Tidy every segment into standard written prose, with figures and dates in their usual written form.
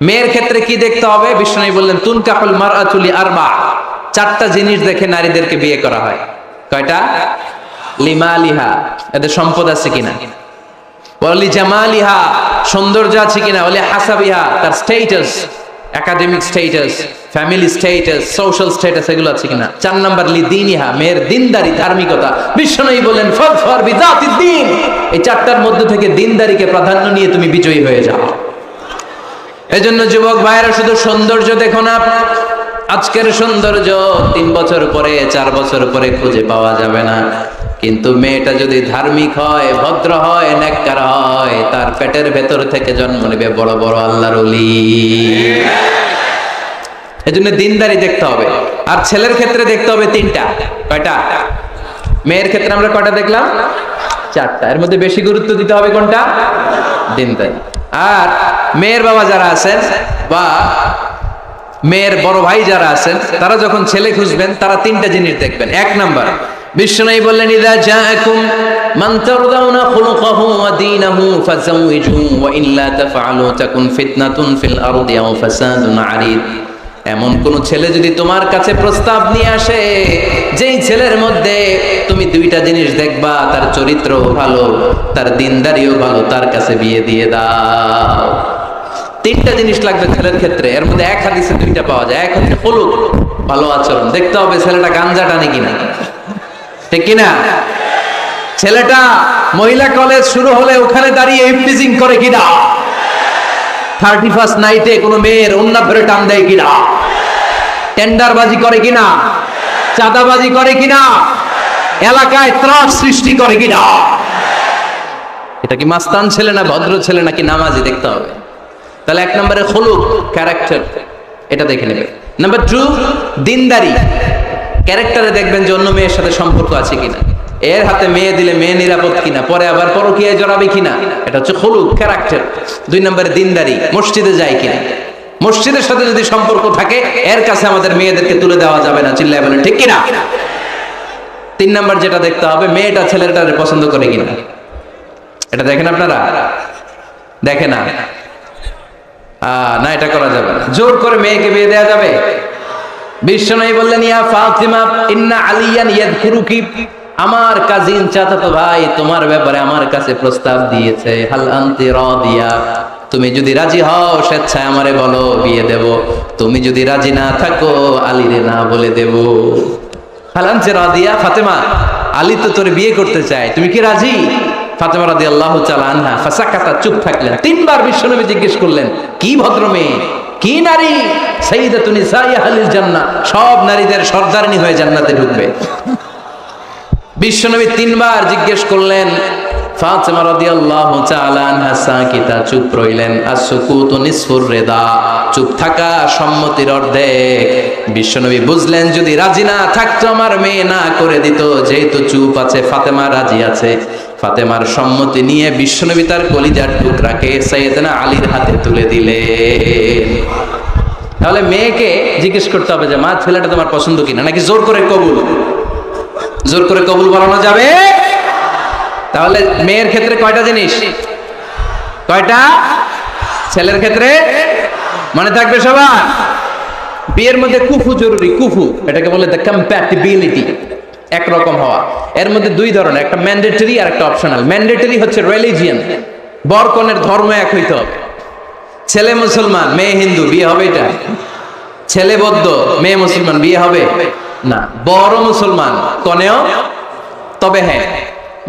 মেয়ের ক্ষেত্রে কি দেখতে হবে? বিষ্ণু বললেন তুনকাহুল মারআতু লিআরবা, চারটা জিনিস দেখে নারীদেরকে বিয়ে করা হয়। কয়টা? লিমালিহা, এদের সম্পদ আছে কিনা, ওয়ালি জামালিহা, সৌন্দর্য আছে কিনা, ওয়ালি হাসাবিহা, তার status, academic status, family status, social status এগুলো আছে কিনা। 4 নাম্বার লিদিনিহা, মেয়ের দিনদারি, ধার্মিকতা। বিষ্ণু বললেন ফাযফার বিযাতিদ দ্বীন, এই চারটার মধ্যে থেকে দিনদারিকে প্রাধান্য নিয়ে তুমি বিজয়ী হয়ে যাও। এজন্য যুবক ভাইয়েরা শুধু সৌন্দর্য দেখো না, আজকের সৌন্দর্য 3 বছর পরে 4 বছর পরে খুঁজে পাওয়া যাবে না, কিন্তু মেয়েটা যদি ধার্মিক হয়, ভদ্র হয়, নেককার হয়, তার পেটের ভেতর থেকে জন্ম নেবে বড় বড় আল্লাহর ওলি। এজন্য দিনদারি দেখতে হবে। আর ছেলের ক্ষেত্রে দেখতে হবে 3টা। কয়টা? মেয়ের ক্ষেত্রে আমরা কয়টা দেখলাম? 4টা। এর মধ্যে বেশি গুরুত্ব দিতে হবে কোনটা? দিনদারি। আর মেয়ের বাবা যারা আছেন বা মেয়ের বড় ভাই যারা আছেন, তারা যখন ছেলে খুঁজবেন তারা 3টা জিনিস দেখবেন। 1 নাম্বার, বিষ্ণু বললেন ইযা জাআকুম মান তারদাউনা খুলুকাহু ওয়া দীনাহু ফাযাওয়িজুহু ওয়া ইল্লা তাফআলু তাকুন ফিতনাতুন ফিল আরদি ওয়া ফাসাদুন আরিদ। এমন কোন ছেলে যদি তোমার কাছে প্রস্তাব নিয়ে আসে, যেই ছেলের মধ্যে তুমি 2টা জিনিস দেখবা, তার চরিত্রও ভালো, তার দিনদারিও ভালো, তার কাছে বিয়ে দিয়ে দাও। 3টা জিনিস লাগবে ছেলের ক্ষেত্রে। এর মধ্যে এক হাদিসে 2টা পাওয়া যায়। এক হচ্ছে খুলুক, ভালো আচরণ। দেখতে হবে ছেলেটা গাঞ্জা টানে কিনা, ঠিক কিনা। ছেলেটা মহিলা কলেজ শুরু হলে ওখানে দাঁড়িয়ে ইফটিজিং করে কিনা, 31st নাইটে কোনো মেয়ের ওন্না ধরে টান দেয় কিনা, টেন্ডারবাজি করে কিনা, চাঁদাবাজি করে কিনা, এলাকায় ত্রাস সৃষ্টি করে কিনা। এটা কি মাস্তান ছেলে না ভদ্র ছেলে নাকি নামাজি দেখতে হবে। তাহলে 1 নম্বরে খুলুক, ক্যারেক্টার, এটা দেখে নেবে। নাম্বার 2 দিনদারি, ক্যারেক্টারে দেখবেন যে অন্য মেয়ের সাথে সম্পর্ক আছে কিনা, এর হাতে মেয়ে দিলে মেয়ে নিরাপদ কিনা, পরে আবার পরকীয়ায় জড়াবে কিনা। এটা হচ্ছে খুলুক, ক্যারেক্টার। 2 নম্বরে দিনদারি, মসজিদে যায় কিনা। মসজিদের সাথে যদি সম্পর্ক থাকে, এর কাছে আমাদের মেয়েদেরকে তুলে দেওয়া যাবে না, চিল্লায় বলেন ঠিক কিনা। 3 নম্বর যেটা দেখতে হবে, মেয়েটা ছেলেটারে পছন্দ করে কিনা। এটা দেখেন আপনারা? দেখে না? না, এটা করা যাবে না। জোর করে মেয়েকে বিয়ে দেওয়া যাবে? বিষ্ণু বললেন ইয়া ফাতিমা ইন্না আলিয়ান ইয়াযকুরুকি, আমার কাজিন চাচাতো ভাই তোমার ব্যাপারে আমার কাছে প্রস্তাব দিয়েছে। হাল আনতি রাদিয়া, তুমি যদি রাজি হও স্বেচ্ছায় আমারে বলো, বিয়ে দেব। তুমি যদি রাজি না থাকো আলীরে না বলে দেব। হাল আনতি রাদিয়া, ফাতেমা আলী তো তোরে বিয়ে করতে চায়, তুমি কি রাজি? ফাতেমা রাদিয়াল্লাহু তাআলা আনহা ফাসাকাতা, চুপ থাকলেন। 3 বার বিশ্বনবী জিজ্ঞেস করলেন কি ভদ্র মেয়ে, কি নারী, সাইয়্যিদাতুন নিসাই আহলিল জান্নাহ, সব নারীদের সর্দারনি হয়ে জান্নাতে ঢুকবে। বিশ্বনবী 3 বার জিজ্ঞেস করলেন। ফাতেমা রাদিয়াল্লাহু তাআলা আনহা সাকিতা, চুপ রইলেন। আসসুকুতু নিসফুর রিদা, চুপ থাকা সম্মতির অর্ধেক। বিশ্বনবী বুঝলেন যদি রাজি না থাকতো আমার মেয়ে না করে দিত, যেহেতু চুপ আছে ফাতেমা রাজি আছে। ফাতেমার সম্মতি নিয়ে বিশ্বনবী তার কলিজার টুকরাকে সাইয়েদনা আলীর হাতে তুলে দিলেন। তাহলে মেয়েকে জিজ্ঞেস করতে হবে যে মা ছেলেটা তোমার পছন্দ কিনা, নাকি জোর করে কবুল? জোর করে কবুল বলানো যাবে? তাহলে মেয়ের ক্ষেত্রে কয়টা জিনিস? কয়টা? ছেলের ক্ষেত্রে মনে থাকবে সবার। বিয়ের মধ্যে কুফু জরুরি। কুফু এটাকে বলে দ্য কম্প্যাটিবিলিটি, একরকম হওয়া। এর মধ্যে 2 ধরনের, একটা ম্যান্ডেটরি আর একটা অপশনাল। ম্যান্ডেটরি হচ্ছে রিলিজিয়ন, বর কনের ধর্ম এক হইতে হবে। ছেলে মুসলমান মেয়ে হিন্দু, বিয়ে হবে এটা? ছেলে বৌদ্ধ মেয়ে মুসলমান, বিয়ে হবে না। বড় মুসলমান কনেও, তবে হ্যাঁ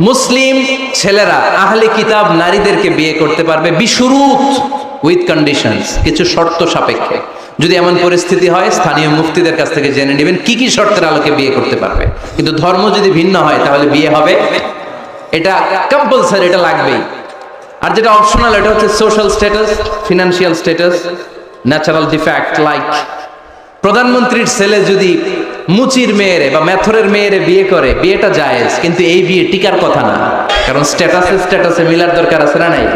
মুসলিম ছেলেরা আহলে কিতাব নারীদেরকে বিয়ে করতে পারবে বিশুরুত, উইথ কন্ডিশনস, কিছু শর্ত সাপেক্ষে। যদি এমন পরিস্থিতি হয় স্থানীয় মুফতিদের কাছ থেকে জেনে নেবেন কি কি শর্তের আলোকে বিয়ে করতে পারবে। কিন্তু ধর্ম যদি ভিন্ন হয় তাহলে বিয়ে হবে, এটা কম্পালসারি, এটা লাগবেই। আর যেটা অপশনাল এটা হচ্ছে social status, financial status, natural defect. Like প্রধানমন্ত্রীর ছেলে যদি মুচির মেয়েরে বা মেথরের মেয়েরে বিয়ে করে, বিয়েটা জায়েজ, কিন্তু এই বিয়ে টিকার কথা না, কারণ স্ট্যাটাসে মিলার দরকার আছে না নাই?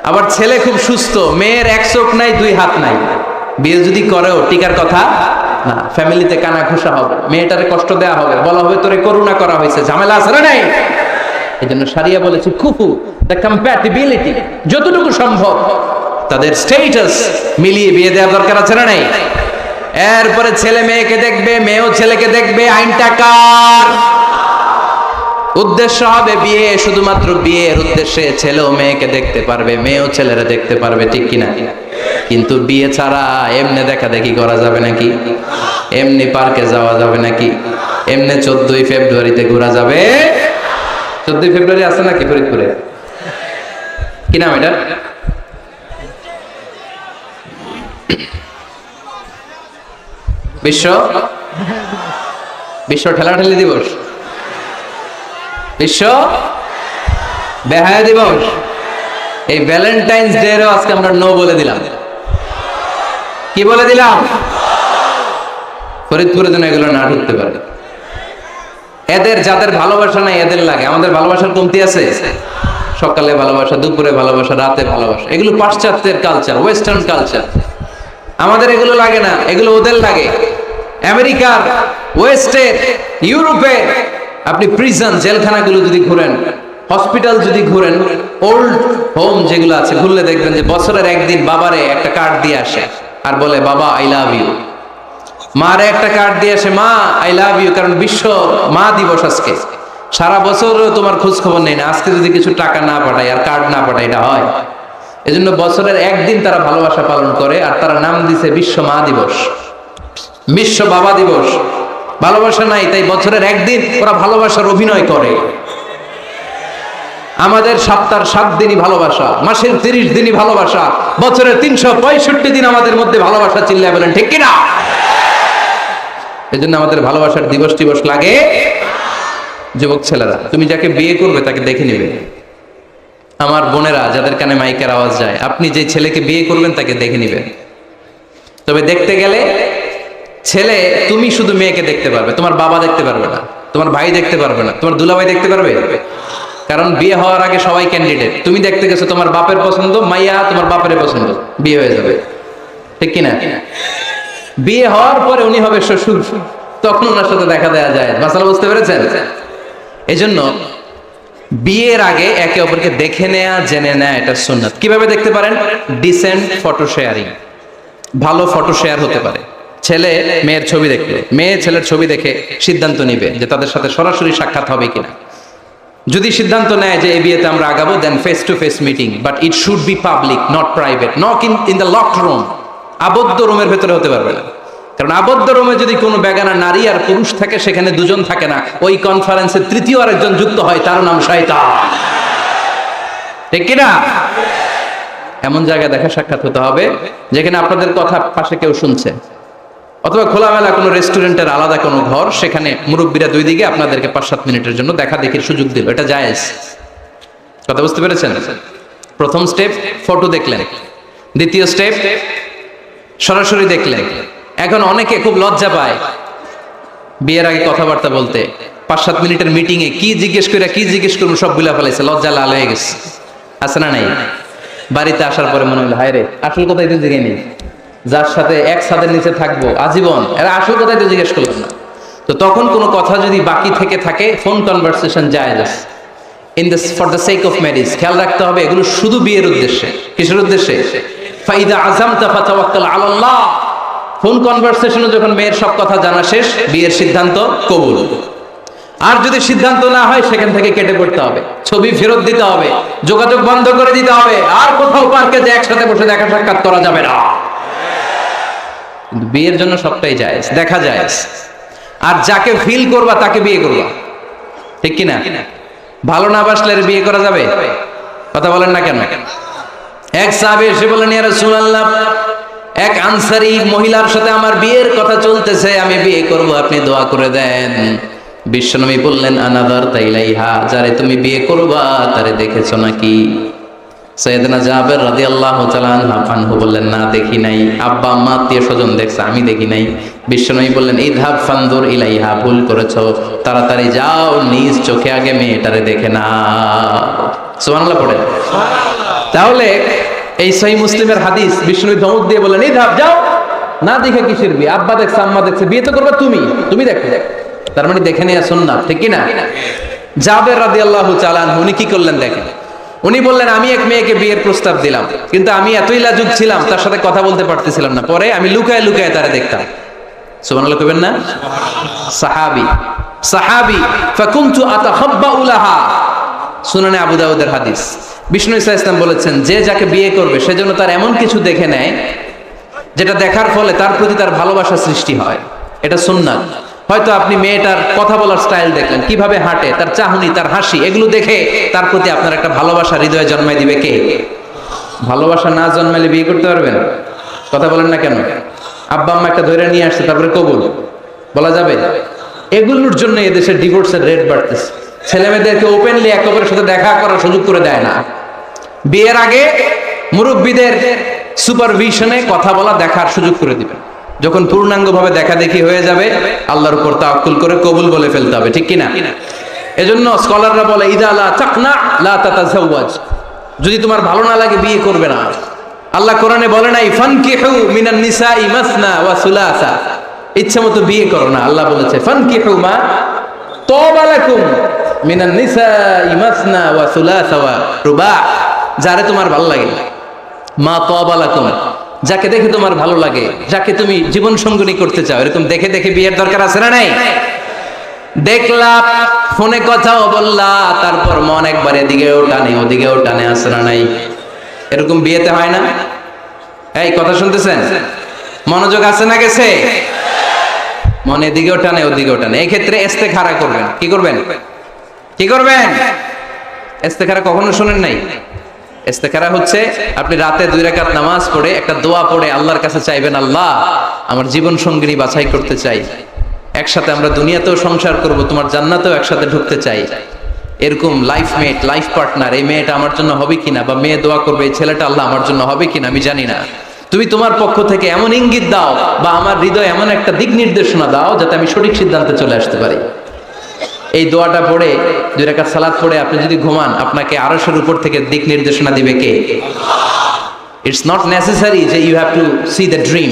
আবার ছেলে খুব সুস্থ, মেয়ের 1 চোখ নাই 2 হাত নাই, বিয়ে যদি করেও টিকার কথা না। ফ্যামিলিতে কানা ঘুষা হবে, মেয়েটারে কষ্ট দেওয়া হবে, বলা হবে তোরে করুণা করা হয়েছে, ঝামেলা আছে না নাই? এই জন্য শারিয়া বলেছে কুফু, দ্য কম্প্যাটিবিলিটি, যতটুকু সম্ভব তাদের স্ট্যাটাস মিলিয়ে বিয়ে দেওয়ার দরকার আছে না নাই? এরপরে ছেলে মেয়েকে দেখবে, মেয়েও ছেলেকে দেখবে। আইনটা কার? উদ্দেশ্য হবে বিয়ে, শুধুমাত্র বিয়ের উদ্দেশ্যে ছেলেও মেয়েকে দেখতে পারবে, মেয়েও ছেলেরা দেখতে পারবে, ঠিক কিনা? কিন্তু বিয়ে ছাড়া এমনি দেখা দেখি করা যাবে নাকি? এমনি পার্কে যাওয়া যাবে নাকি? এমনি 14ই ফেব্রুয়ারিতে ঘোরা যাবে? 14ই ফেব্রুয়ারি আছে নাকি ফরিদপুরে? কি নাম এটা? বিশ্ব বিশ্ব ঠেলাঠেলি দিবস, বিশ্ব বেহায়া দিবস। এই ভ্যালেন্টাইন্স ডে এরও আজকে আমরা নো বলে দিলাম। কি বলে দিলাম? ফরিদপুরে যেন এগুলো না ঢুকতে পারে। এদের যাদের ভালোবাসা নাই এদের লাগে, আমাদের ভালোবাসার কমতি আছে। সকালে ভালোবাসা, দুপুরে ভালোবাসা, রাতে ভালোবাসা, এগুলো পাশ্চাত্যের কালচার, ওয়েস্টার্ন কালচার। আমাদের এগুলো লাগে না, এগুলো ওদের লাগে। আমেরিকার, ওয়েস্টের, ইউরোপে আপনি প্রিজন জেলখানাগুলো যদি ঘুরেন, হসপিটাল যদি ঘুরেন, ওল্ড হোম যেগুলো আছে ঘুরলে দেখবেন যে বছরের একদিন বাবারে একটা কার্ড দিয়ে আসে আর বলে বাবা আই লাভ ইউ। মারে একটা কার্ড দিয়ে আসে মা আই লাভ ইউ, কারণ বিশ্ব মা দিবস আজকে। সারা বছর তোমার খোঁজ খবর নেই না, আজকে যদি কিছু টাকা না পাঠায় আর কার্ড না পাঠায় এটা হয়? এজন্য বছরের একদিন তারা ভালোবাসা পালন করে, আর তারা নাম দিছে বিশ্ব মা দিবস, বিশ্ব বাবা দিবস। ভালোবাসা নাই তাই বছরের একদিন ওরা ভালোবাসার অভিনয় করে। আমাদের সপ্তাহের 7 দিনই ভালোবাসা, মাসের 30 দিনই ভালোবাসা, বছরের 365 দিন আমাদের মধ্যে ভালোবাসা। চিল্লায় বলেন ঠিক কিনা? এজন্য আমাদের ভালোবাসার দিবস টিবস লাগে। যুবক ছেলেরা, তুমি যাকে বিয়ে করবে তাকে দেখে নিবে। আমার বোনেরা যাদের কানে মাইকের আওয়াজ যায়, আপনি যে ছেলেকে বিয়ে করবেন তাকে দেখে নিবেন। তবে দেখতে গেলে ছেলে, তুমি শুধু মেয়েকে দেখতে পারবে, তোমার বাবা দেখতে পারবে না, তোমার ভাই দেখতে পারবে না, তোমার দুলাভাই দেখতে পারবে। কারণ বিয়ে হওয়ার আগে সবাই ক্যান্ডিডেট। তুমি দেখতে গেছো, তোমার বাপের পছন্দ, মাইয়া তোমার বাপের পছন্দ, বিয়ে হয়ে যাবে, ঠিক কিনা? বিয়ে হওয়ার পরে উনি হবে শ্বশুর, তখন ওনার সাথে দেখা দেওয়া যায়। মাসালা বুঝতে পেরেছেন? এজন্য বিয়ের আগে একে অপরকে দেখে নেয়া, জেনে নেয়া, এটা সুন্নাত। কিভাবে দেখতে পারেন? ডিসেন্ট ফটো শেয়ারিং, ভালো ফটো শেয়ার হতে পারে। ছেলে মেয়ের ছবি দেখবে, মেয়ে ছেলের ছবি দেখে সিদ্ধান্ত নিবে যে তাদের সাথে সরাসরি সাক্ষাৎ হবে কিনা। যদি সিদ্ধান্ত নেয় যে এই বিয়েতে আমরা আগাবো, then face to face meeting, but it should be public, not private, not in the locked room. আবদ্ধ রুমের ভেতরে হতে পারবে না, কারণ আবদ্ধ রুমে যদি কোনো বেগানা নারী আর পুরুষ থাকে, সেখানে দুজন থাকে না, ওই কনফারেন্সে তৃতীয় আরেকজন যুক্ত হয়, তার নাম শয়তান, ঠিক কিনা? এমন জায়গায় দেখা সাক্ষাৎ হতে হবে যেখানে আপনাদের কথা পাশে কেউ শুনছে, অথবা খোলামেলা কোনো রেস্টুরেন্টের আলাদা কোনো ঘর, সেখানে মুরব্বীরা দুই দিকে আপনাদেরকে 5-7 মিনিটের জন্য দেখা দেখির সুযোগ দিল, এটা জায়েজ। কথা বুঝতে পেরেছেন? প্রথম স্টেপ ফটো দেখলেন, দ্বিতীয় স্টেপ সরাসরি দেখলেন। এখন অনেকে খুব লজ্জা পায় বিয়ের আগে কথাবার্তা বলতে। 5-7 মিনিটের মিটিং এ কি জিজ্ঞেস করে কি জিজ্ঞেস করবো সব গুলা ফেলাইছে, লজ্জা লাল হয়ে গেছে। আছে না নাই? বাড়িতে আসার পরে মনে হলো হায় রে, আসল কথাই তো জিজ্ঞেস নেই, যার সাথে এক ছাদের নিচে থাকবো আজীবন, এরা আসল কথাই তো জিজ্ঞেস করলাম না। তো তখন কোনো কথা যদি বাকি থেকে থাকে, ফোন কনভারসেশন জায়েজ আছে, for the sake of marriage. খেয়াল রাখতে হবে এগুলো শুধু বিয়ের উদ্দেশ্যে। কিসের উদ্দেশ্যে? ফাইদা আযামতা ফাতাওয়াক্কাল আলাল্লাহ। ফোন কনভারসেশনে যখন মেয়ের সব কথা জানা শেষ, বিয়ের সিদ্ধান্ত কবুল। আর যদি সিদ্ধান্ত না হয়, সেখান থেকে কেটে পড়তে হবে, ছবি ফেরত দিতে হবে, যোগাযোগ বন্ধ করে দিতে হবে, আর কোথাও পার্কে যে একসাথে বসে দেখা সাক্ষাৎ করা যাবে না। কিন্তু বিয়ের জন্য সবটাই জায়েজ, দেখা জায়েজ। আর যাকে ফিল করবা তাকে বিয়ে করবা, ঠিক কিনা? ভালো না বাসলে বিয়ে করা যাবে? কথা বলেন না কেন? এক সাহাবী এসে বললেন, ইয়া রাসূলুল্লাহ, এক আনসারী মহিলার সাথে আমার বিয়ের কথা চলতেছে, আমি বিয়ে করব, আপনি দোয়া করে দেন। বিশ্বনবী বললেন, আনাদার তাইলাইহা, যারে তুমি বিয়ে করবা তারে দেখেছো নাকি? সাইয়েদনা জাবের রাদিয়াল্লাহু তাআলা আনহু বললেন, না দেখি নাই। আব্বা আম্মা আত্মীয় স্বজন দেখছে, আমি দেখি নাই। বিশ্বনবী বললেন, ইযহাব ফানদুর ইলাইহা, ভুল করেছো, তাড়াতাড়ি যাও, নিজ চোখে আগে মেয়েটারে দেখে নাও। সুবহানাল্লাহ পড়ে। তাহলে এই সহিহ মুসলিমের হাদিস, বিশ্বনবী ধমক দিয়ে বললেন, ইযহাব, যাও, না দেখে কিসের বিয়ে? আব্বা দেখছে, আম্মা দেখছে, বিয়ে তো করবা তুমি, তুমি দেখো। তার মানে দেখে নেওয়া সুন্নাত, ঠিক কিনা? জাবের রাদিয়াল্লাহু তাআলা আনহু উনি কি করলেন দেখেন। উনি বললেন আমি এক মেয়েকে বিয়ের প্রস্তাব দিলাম, কিন্তু আমি এতই লাজুক ছিলাম তার সাথে কথা বলতে পারতেছিলাম না। পরে আমি লুকায় লুকায় তারা দেখতাম। সুবহানাল্লাহ কইবেন না? সাহাবী ফাকুনতু আতাখাব্বাউ লাহা, সুনানে আবু দাউদের হাদিস। বিষ্ণু ইসা ইসলাম বলেছেন, যে যাকে বিয়ে করবে সেজন্য তার এমন কিছু দেখে নেয় যেটা দেখার ফলে তার প্রতি তার ভালোবাসা সৃষ্টি হয়। এটা সুন্নাত। হয়তো আপনি মেয়েটার কথা বলার স্টাইল দেখলেন, কিভাবে হাঁটে, তার চাহনি, তার হাসি, এগুলো দেখে তার প্রতি আপনার একটা ভালোবাসা হৃদয়ে জন্মায় দিবে কে? ভালোবাসা না জন্মাইলে বিয়ে করতে পারবেন? কথা বলেন না কেন? আব্বা আম্মা একটা ধরে নিয়ে আসছে, তারপরে কবুল বলা যাবে? এগুলোর জন্য এদেশের ডিভোর্সের রেট বাড়তেছে। ছেলে মেয়েদেরকে ওপেনলি একে অপরের সাথে দেখা করার সুযোগ করে দেয় না। বিয়ের আগে মুরব্বীদের সুপারভিশনে কথা বলা, দেখার সুযোগ করে দিবেন। যখন পূর্ণাঙ্গভাবে দেখা দেখি হয়ে যাবে, আল্লাহর উপর তাওয়াক্কুল করে কবুল বলে ফেলতে হবে, ঠিক কিনা? এজন্য স্কলাররা বলে ইদা লা তাকনা লা তাতাজাওয়াজ, যদি তোমার ভালো না লাগে বিয়ে করবে না। আল্লাহ কোরআনে বলে নাই ফানকিহু মিনান নিসাই মাসনা ওয়া সুলাসা, ইচ্ছা মতো বিয়ে করো না। আল্লাহ বলেছে ফানকিহু মা তাবা লাকুম মিনান নিসাই মাসনা ওয়া সুলাসা ওয়া রুবা, যারে তোমার ভালো লাগে, মা তাবা লাকুম, যাকে দেখে তোমার ভালো লাগে, যাকে তুমি জীবন সঙ্গিনী করতে চাও, এরকম দেখে দেখে বিয়ের দরকার আছে না নাই? দেখলা, ফোনে কথাও বললা, তারপর মন একবার এদিকেও টানে ওদিকেও টানে, আছে না নাই? এরকম বিয়েতে হয় না? এই কথা শুনতেছেন? মনোযোগ আছে না গেছে? মন এদিকেও টানে ওদিকেও টানে। এই ক্ষেত্রে ইস্তেখারা করবেন। কি করবেন? কি করবেন? ইস্তেখারা কখনো শুনেন নাই? ইস্তেখারা হচ্ছে আপনি রাতে 2 রাকাত নামাজ পড়ে একটা দোয়া পড়ে আল্লাহর কাছে চাইবেন, আল্লাহ আমার জীবন সঙ্গিনী বাছাই করতে চাই, একসাথে আমরা দুনিয়াতেও সংসার করব, তোমার জান্নাতেও একসাথে ঢুকতে চাই, এরকম লাইফ মেট, লাইফ পার্টনার এই মেয়েটা আমার জন্য হবে কিনা, বা মেয়ে দোয়া করবে এই ছেলেটা আল্লাহ আমার জন্য হবে কিনা আমি জানি না, তুমি তোমার পক্ষ থেকে এমন ইঙ্গিত দাও বা আমার হৃদয়ে এমন একটা দিক নির্দেশনা দাও যাতে আমি সঠিক সিদ্ধান্তে চলে আসতে পারি। এই দোয়াটা পড়ে 2 রাকাত সালাত পড়ে আপনি যদি ঘুমান, আপনাকে আরশের উপর থেকে দিক নির্দেশনা দিবে কে? ইটস নট নেসেসারি যে you have to see the dream.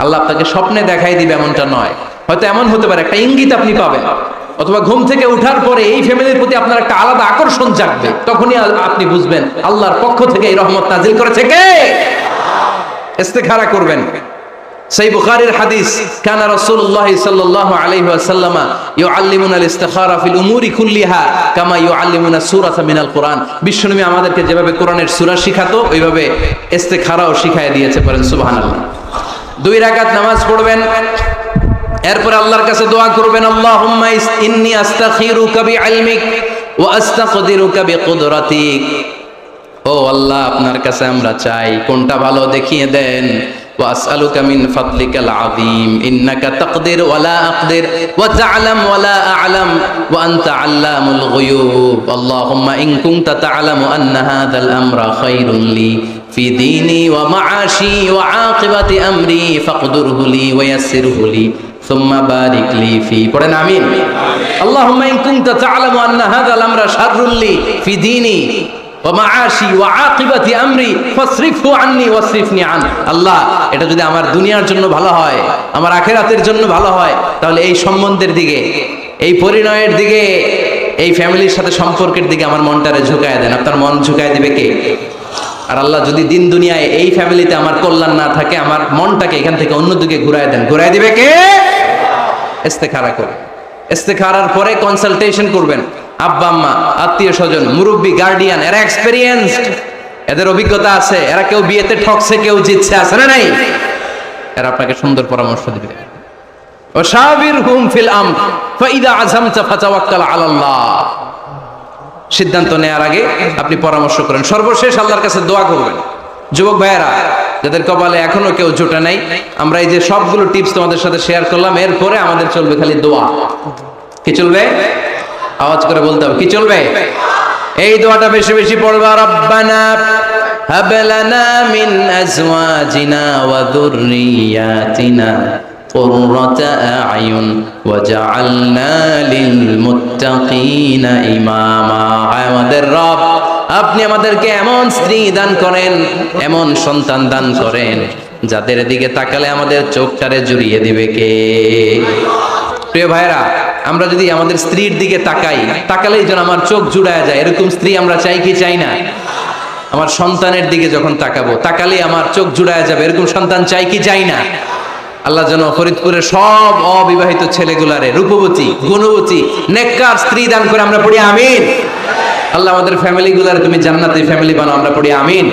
আল্লাহ আপনাকে স্বপ্নে দেখাই দিবে এমনটা নয়। হয়তো এমন হতে পারে একটা ইঙ্গিত আপনি পাবেন, অথবা ঘুম থেকে উঠার পরে এই ফ্যামিলির প্রতি আপনার একটা আলাদা আকর্ষণ জাগবে, তখনই আপনি বুঝবেন আল্লাহর পক্ষ থেকে এই রহমত নাজিল করেছে কে। ইস্তেখারা করবেন। সহিহ বুখারীর হাদিস, কানা রাসূলুল্লাহ সাল্লাল্লাহু আলাইহি ওয়াসাল্লাম ইউআল্লিমুনা আল-ইস্তিখারা ফিল উমুরি কুল্লিহা কামা ইউআল্লিমুনা সূরাতা মিনাল কুরআন। বিশ্বনবী আমাদেরকে যেভাবে কোরআনের সূরা শিখাতো ওইভাবে ইস্তেখারাও শিখায় দিয়েছে, বলেন সুবহানাল্লাহ। 2 রাকাত নামাজ পড়বেন, এরপর আল্লাহর কাছে দোয়া করবেন, আল্লাহুম্মা ইন্নী আস্তাখিরুকা বিইলমিক ওয়া আস্তাকদিরুকা বিকুদরাতিক। ও আল্লাহ, আপনার কাছে আমরা চাই, কোনটা ভালো দেখিয়ে দেন। ওয়া আসআলুকা মিন ফাদলিকাল আযীম ইন্নাকা তাকদির ওয়া লা আকদির ওয়া তা'লাম ওয়া লা আ'লাম ওয়া আনতা আল্লামুল গুয়ুব। আল্লাহুম্মা ইন কুনতা তা'লামু আন্না হাযাল আমরা খায়রুন লি ফি দীনি ওয়া মা'আশি ওয়া আকিবাতি আমরি ফাকদুরহু লি ওয়া ইয়াসসিরহু লি সুম্মা বারিক লি ফি। পড়েন আমিন। আল্লাহুম্মা ইন কুনতা তা'লামু আন্না হাযাল আমরা শাররুল লি ফি দীনি ওয়া মা'আশি ওয়া আকিবাতি আমরি ফাসরিফহু আন্নি ওয়াসরিফনি আন। আল্লাহ, এটা যদি আমার দুনিয়ার জন্য ভালো হয়, আমার আখিরাতের জন্য ভালো হয়, তাহলে এই সম্বন্ধের দিকে, এই পরিণয়ের দিকে, এই ফ্যামিলির সাথে সম্পর্কের দিকে আমার মনটারে ঝুঁকায় দেন। আপনার মন ঝুঁকায় দিবে কে? আর আল্লাহ, যদি দিন দুনিয়ায় এই ফ্যামিলিতে আমার কল্যাণ না থাকে, আমার মনটাকে এখান থেকে অন্যদিকে ঘুরায় দেন, ঘুরায় দিবে কে? ইস্তেখারা করুন। ইস্তেখারার পরে কনসালটেশন করবেন। আব্বা আম্মা, আত্মীয় স্বজন, মুরব্বী, গার্ডিয়ান, এরা এক্সপেরিয়েন্সড, এদের অভিজ্ঞতা আছে, এরা কেউ বিয়েতে ঠকছে, কেউ জিতছে, আছে না নাই? এরা আপনাকে সুন্দর পরামর্শ দিবে। ওয়াশাবিরহুম ফিল আমর ফাইদা আযামতা ফাতাওয়াক্কাল আলাল্লাহ। সিদ্ধান্ত নেওয়ার আগে আপনি পরামর্শ করেন। সর্বশেষ আল্লাহর কাছে দোয়া করবেন। যুবক ভাইয়েরা, যাদের কপালে এখনো কেউ জোটে নাই, আমরা এই যে সবগুলো টিপস তোমাদের সাথে শেয়ার করলাম, এরপরে আমাদের চলবে খালি দোয়া। কি চলবে? আওয়াজ করে বলতে হবে, কি চলবে? এই দোয়াটা বেশি বেশি পড়বা। রব্বানা হাব লানা মিন আজওয়াজিনা ওয়া যুররিয়াতিনা কুররাতা আ'য়ুন ওয়াজআলনা লিল মুত্তাকিনা ইমামা। আমাদের রব, আপনি আমাদেরকে এমন স্ত্রী দান করেন, এমন সন্তান দান করেন, যাদের দিকে তাকালে আমাদের চোখটারে জুড়িয়ে দিবে কে? প্রিয় ভাইরা, আমরা যদি আমাদের স্ত্রীর দিকে তাকাই, তাকালেই যেন আমার চোখ জুড়ায় যায়, এরকম স্ত্রী আমরা চাই কি চাই না? আমার সন্তানের দিকে যখন তাকাবো, তাকালেই আমার চোখ জুড়ায় যাবে, এরকম সন্তান চাই কি চাই না? আল্লাহ যেন ফরিদপুরের সব অবিবাহিত ছেলেগুলারে রূপবতী, গুণবতী, নেককার স্ত্রী দান করে, আমরা পড়ি আমিন। আল্লাহ আমাদের ফ্যামিলি গুলার তুমি জান্নাতি ফ্যামিলি বানাও, আমরা পড়ি আমিন।